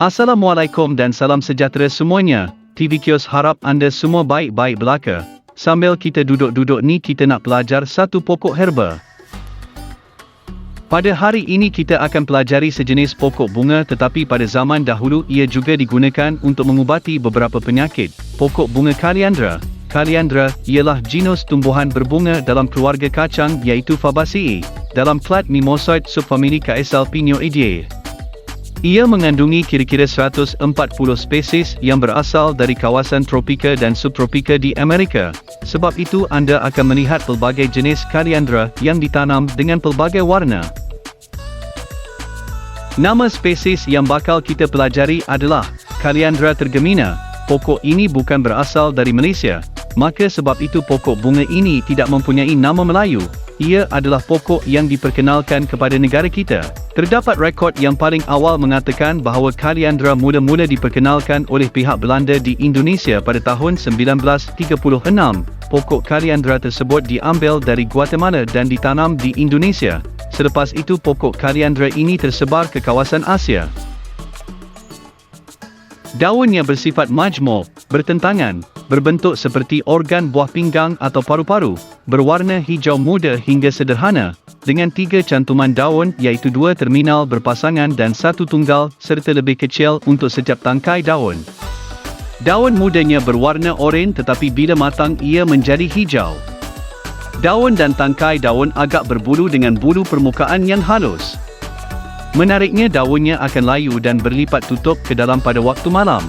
Assalamualaikum dan salam sejahtera semuanya. TV Kios harap anda semua baik-baik belaka. Sambil kita duduk-duduk ni kita nak belajar satu pokok herba. Pada hari ini kita akan pelajari sejenis pokok bunga tetapi pada zaman dahulu ia juga digunakan untuk mengubati beberapa penyakit. Pokok bunga Kaliandra. Kaliandra ialah genus tumbuhan berbunga dalam keluarga kacang iaitu Fabaceae, dalam klat Mimosoid subfamili Caesalpinioideae. Ia mengandungi kira-kira 140 spesies yang berasal dari kawasan tropika dan subtropika di Amerika. Sebab itu anda akan melihat pelbagai jenis Kaliandra yang ditanam dengan pelbagai warna. Nama spesies yang bakal kita pelajari adalah Kaliandra tergemina. Pokok ini bukan berasal dari Malaysia, maka sebab itu pokok bunga ini tidak mempunyai nama Melayu. Ia adalah pokok yang diperkenalkan kepada negara kita. Terdapat rekod yang paling awal mengatakan bahawa Kaliandra mula-mula diperkenalkan oleh pihak Belanda di Indonesia pada tahun 1936. Pokok Kaliandra tersebut diambil dari Guatemala dan ditanam di Indonesia. Selepas itu pokok Kaliandra ini tersebar ke kawasan Asia. Daunnya bersifat majmuk, bertentangan, berbentuk seperti organ buah pinggang atau paru-paru, berwarna hijau muda hingga sederhana, dengan 3 cantuman daun iaitu 2 terminal berpasangan dan 1 tunggal serta lebih kecil untuk setiap tangkai daun. Daun mudanya berwarna oranye tetapi bila matang ia menjadi hijau. Daun dan tangkai daun agak berbulu dengan bulu permukaan yang halus. Menariknya daunnya akan layu dan berlipat tutup ke dalam pada waktu malam.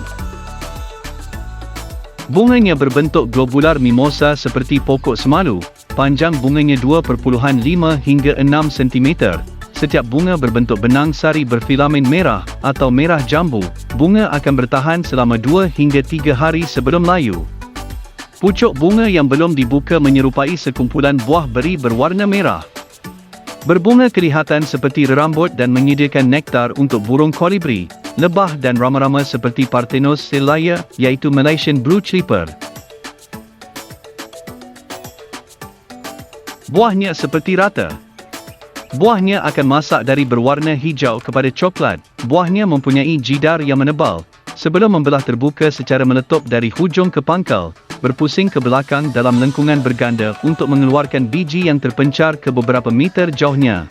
Bunganya berbentuk globular mimosa seperti pokok semalu. Panjang bunganya 2.5 hingga 6 cm. Setiap bunga berbentuk benang sari berfilamen merah atau merah jambu. Bunga akan bertahan selama 2 hingga 3 hari sebelum layu. Pucuk bunga yang belum dibuka menyerupai sekumpulan buah beri berwarna merah. Berbunga kelihatan seperti rerambut dan menyediakan nektar untuk burung kolibri, lebah dan rama-rama seperti Parthenus celaya iaitu Malaysian Blue Chipper. Buahnya seperti rata. Buahnya akan masak dari berwarna hijau kepada coklat. Buahnya mempunyai jidar yang menebal. Sebelum membelah terbuka secara meletup dari hujung ke pangkal, berpusing ke belakang dalam lengkungan berganda untuk mengeluarkan biji yang terpencar ke beberapa meter jauhnya.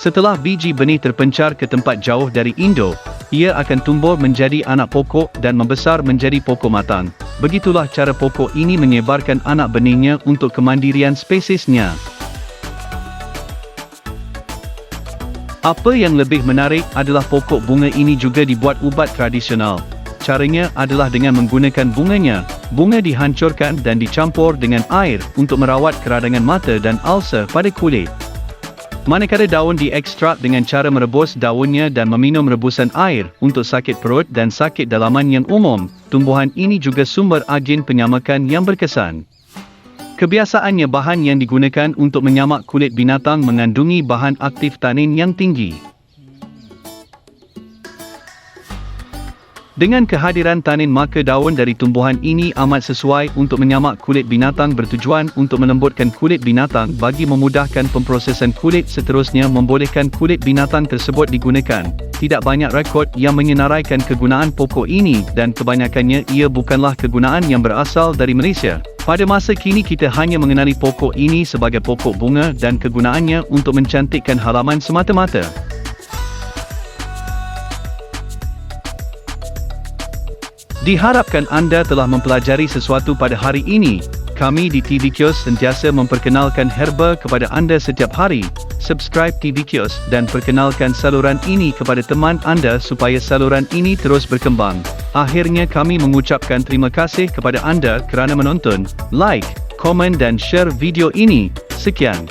Setelah biji benih terpencar ke tempat jauh dari induk, ia akan tumbuh menjadi anak pokok dan membesar menjadi pokok matang. Begitulah cara pokok ini menyebarkan anak benihnya untuk kemandirian spesiesnya. Apa yang lebih menarik adalah pokok bunga ini juga dibuat ubat tradisional. Caranya adalah dengan menggunakan bunganya. Bunga dihancurkan dan dicampur dengan air untuk merawat keradangan mata dan ulcer pada kulit. Manakala daun diekstrak dengan cara merebus daunnya dan meminum rebusan air untuk sakit perut dan sakit dalaman yang umum, tumbuhan ini juga sumber agen penyamakan yang berkesan. Kebiasaannya bahan yang digunakan untuk menyamak kulit binatang mengandungi bahan aktif tanin yang tinggi. Dengan kehadiran tanin maka daun dari tumbuhan ini amat sesuai untuk menyamak kulit binatang bertujuan untuk melembutkan kulit binatang bagi memudahkan pemprosesan kulit seterusnya membolehkan kulit binatang tersebut digunakan. Tidak banyak rekod yang menyenaraikan kegunaan pokok ini dan kebanyakannya ia bukanlah kegunaan yang berasal dari Malaysia. Pada masa kini kita hanya mengenali pokok ini sebagai pokok bunga dan kegunaannya untuk mencantikkan halaman semata-mata. Diharapkan anda telah mempelajari sesuatu pada hari ini. Kami di TV Kios sentiasa memperkenalkan herba kepada anda setiap hari. Subscribe TV Kios dan perkenalkan saluran ini kepada teman anda supaya saluran ini terus berkembang. Akhirnya kami mengucapkan terima kasih kepada anda kerana menonton, like, komen dan share video ini. Sekian.